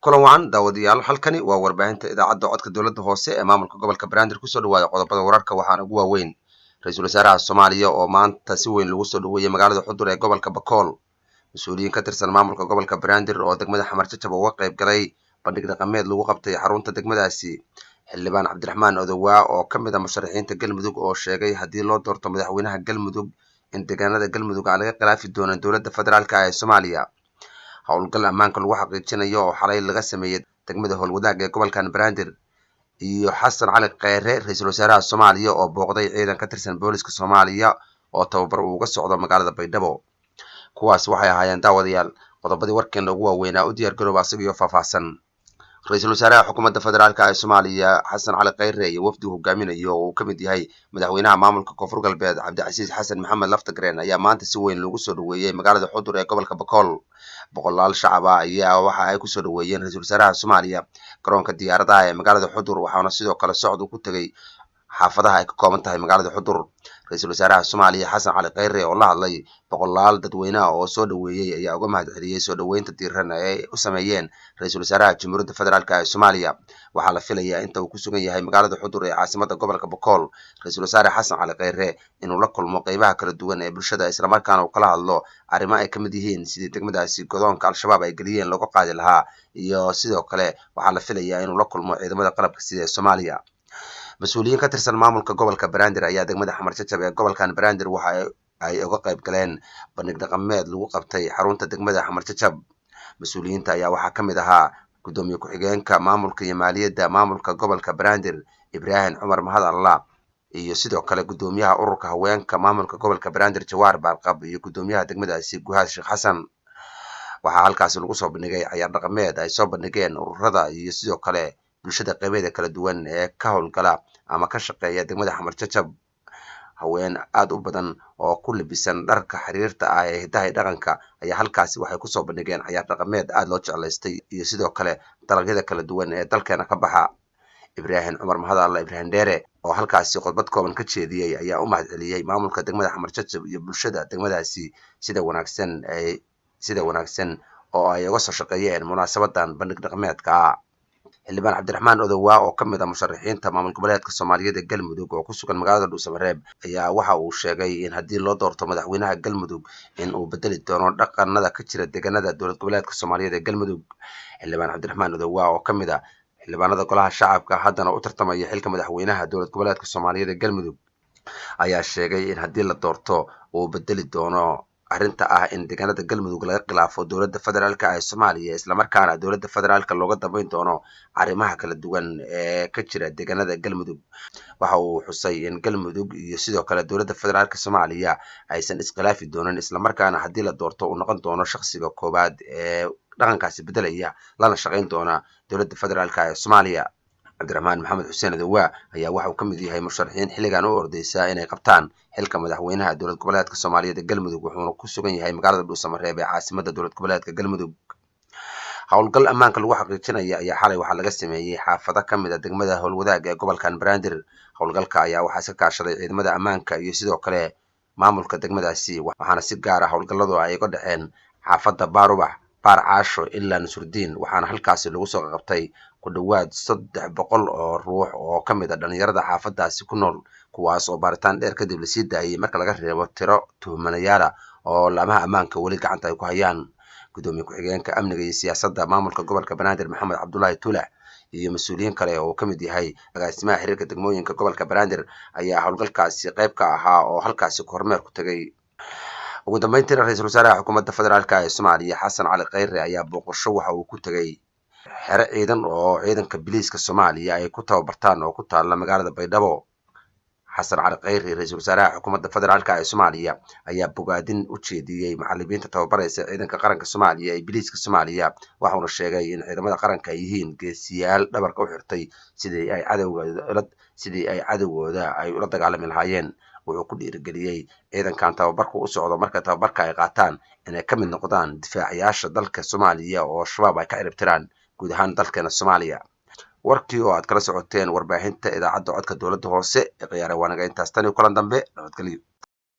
kulan wacan daawadayaal halkani waa warbaahinta idaacadda codka dowladda hoose ee maamulka gobolka Banaadir ku soo dhawaada qodobada wararka waxaana ugu waaweyn ra'iisul wasaaraha Soomaaliya oo maanta si weyn lagu soo dhaweeyay magaalada Xudur ee gobolka Bakool mas'uuliyiin ka tirsan maamulka gobolka Banaadir oo degmada Xamar Jajab uga qayb galay bandhig dhaqameed lagu qabtay xarunta degmadaasi xildhibaan Cabdiraxmaan Odowa oo ka mid ah musharaxiinta Galmudug oo sheegay haddii loo doorto madaxweynaha Galmudug in deegaanada Galmudug aan laga khilaafi doonin dowladda federaalka ee Soomaaliya howlgal ammaanka lagu xaqiijinayo oo xalay laga sameeyay degmada Howlwadaag ee gobolkan Banaadir iyo Xasan Cali Kheyre ra'iisul wasaaraha Soomaaliya oo booqday ciidan ka tirsan booliska Soomaaliya oo tababar uga socdo magaalada Baydhabo kuwaas waxay ahaayeen daawadayaal qodobadii warkeena ugu waaweynaa u diyaar garooba asagoo faahfaahsan ra'iisul wasaaraha xukuumadda federaalka ee Soomaaliya Xasan Cali Kheyre iyo wafdi hogaaminayo oo ka mid yahay madaxweynaha maamulka Koonfur Galbeed Cabdicasiis Xasan Maxamed Laftagreen ayaa maanta si weyn loogu soo dhaweeyay magaalada Xudur ee gobolka Bakool boqolaal shacab ah ayaa waxa ay ku soo dhaweeyeen ra'iisul wasaaraha Soomaaliya garoonka diyaaradaha ee magaalada Xudur waxaana sidoo kale socod ku tagay xaafadaha ay ka kooban tahay magaalada Xudur ra'iisul wasaaraha Soomaaliya Xasan Cali Kheyre oo la hadlay boqolaal dadweyne oo soo dhaweeyay ayaa uga mahadceliyay soo dhaweynta diiran ee u sameeyeen ra'iisul wasaaraha Jamhuuriyadda Federaalka ee Soomaaliya waxaa la filayaa inta uu ku sugan yahay magaalada Xudur ee caasimadda gobolka Bakool ra'iisul wasaare Xasan Cali Kheyre inuu la kulmo qaybaha kala duwan ee bulshada isla markaana uu kala hadlo arrimo ay ka mid yihiin sidii degmadaasi godoonka al-shabaab ay galiyeen looga qaadi lahaa iyo sidoo kale waxaa la filayaa inuu la kulmo ciidamada qalabka sida ee Soomaaliya mas'uuliyiin ka tirsan maamulka gobolka Banaadir ayaa degmada Xamar Jajab ee gobolkan Banaadir waxa ay uga qayb galeen bandhig dhaqameed lagu qabtay xarunta degmada Xamar Jajab mas'uuliyiinta ayaa waxaa ka mid ahaa gudoomiye ku-xigeenka maamulka iyo maaliyadda maamulka gobolka Banaadir Ibraahim Cumar Mahad Allah iyo sidoo kale gudoomiyaha ururka haweenka maamulka gobolka Banaadir Jawaar Barqab iyo gudoomiyaha degmadaasi Guhaad Sheekh Xasan waxaa halkaas lagu soo bandhigay ciyaar dhaqameed ay soo bandhigeen ururada iyo sidoo kale bulshada qaybadeeda kala duwan ee ka howlgala ama ka shaqeeya degmada Xamar Jajab haween aad u badan oo ku labisan dharka xiriirta ah ee hidaha dhaqanka ayaa halkaasi waxay ku soo bandhigeen ciyaar dhaqameed aad loo jeclaystay iyo sidoo kale dalagyada kala duwan ee dalkeena ka baxa Ibraahim Cumar Mahad Allah Ibraahim Dheere oo halkaasi khudbad kooban ka jeediyay ayaa u mahadceliyay maamulka degmada Xamar Jajab iyo bulshada degmadaasi sida wanaagsan oo ay uga soo shaqeeyeen munaasabadan bandhig dhaqameedka xildhibaan Cabdiraxmaan Odowa oo ka mid ah musharaxiinta maamul goboleedka Soomaaliyeed ee Galmudug oo ku sugan magaalada Dhuusamareeb ayaa waxa uu sheegay in haddii loo doorto madaxweynaha Galmudug in uu bedeli doono dhaqanada ka jira deegaanada dowlad goboleedka Soomaaliyeed ee Galmudug xildhibaan Cabdiraxmaan Odowa oo ka mid ah xildhibaanada golaha shacabka haddana u tartamaya xilka madaxweynaha dowlad goboleedka Soomaaliyeed ee Galmudug ayaa sheegay in haddii la doorto uu bedeli doono arrinta ah in deegaanada Galmudug laga khilaafo dowladda federaalka ee Soomaaliya isla markaana dowladda federaalka looga dambeyn doono arrimaha kala duwan ee ka jira deegaanada Galmudug waxa uu xusay in Galmudug iyo sidoo kale dowladda federaalka Soomaaliya aysan iskhilaafi doonin isla markaana haddii la doorto uu noqon doono shakhsiga koobaad ee dhaqankaasi bedelaya lana shaqeyn doona dowladda federaalka ee Soomaaliya Cabdiraxmaan Maxamed Xuseen Odowa ayaa waxa uu ka mid yahay musharaxiin xilligan u ordaysa inay qabtaan xilka madaxweynaha dowlad goboleedka Soomaaliyeed ee Galmudug wuxuuna ku sugan yahay magaalada Dhuusamareeb ee caasimadda dowlad goboleedka Galmudug howlgal ammaanka lagu xaqiijinayo ayaa xalay waxaa laga sameeyay xaafado ka mid ah degmada Howlwadaag ee gobolkan Banaadir howlgalka ayaa waxaa iska kaashaday ciidamada ammaanka iyo sidoo kale maamulka degmadaasi waxaana si gaar ah howlgalladu ay uga dhaceen xaafadda Baarubax Baar Caasho ilaa Nusrudiin waxaana halkaasi lagu soo qabtay ku dhawaad 300 oo ruux oo ka mid ah dhalinyarada xaafadaasi ku nool kuwaas oo baaritaan dheer kadib la sii daayay marka laga reebo tiro tuhmanayaal oo laamaha ammaanka weli gacanta ay ku hayaan gudoomiye ku-xigeenka amniga iyo siyaasadda maamulka gobolka Banaadir Maxamed Cabdullaahi Tulac iyo mas'uuliyiin kale oo ka mid yahay agaasimaha xiriirka degmooyinka gobolka Banaadir ayaa howlgalkaasi qayb ka ahaa oo halkaasi kormeer ku tagay ugu dambeyntii ra'iisul wasaaraha xukuumadda federaalka ee Soomaaliya Xasan Cali Kheyre ayaa booqasho waxa uu ku tagay xero ciidan oo ciidanka biliiska Soomaaliya ay ku tababartaan oo ku taala magaalada Baydhabo Xasan Cali Kheyre ra'iisul wasaaraha xukuumadda federaalka ee Soomaaliya ayaa bogaadin u jeediyay macallimiinta tababaraysa ciidanka qaranka Soomaaliya ee biliiska Soomaaliya waxaana sheegay in ciidamada qaranka ay yihiin geesiyaal dhabarka u xirtay sidii ay cadawgooda ay ula dagaalami lahaayeen wuxuu ku dhiirigeliyay ciidankan tababarku u socdo marka tababarka ay qaataan inay ka mid noqdaan difaacayaasha dalka Soomaaliya oo shabaab ay ka ciribtiraan guud ahaan dalkeena Soomaaliya warkii oo aad kala socoteen warbaahinta idaacadda codka dowladda hoose ee qiyaare waanaga intaas tan iyo kulan dambe nabadgelyo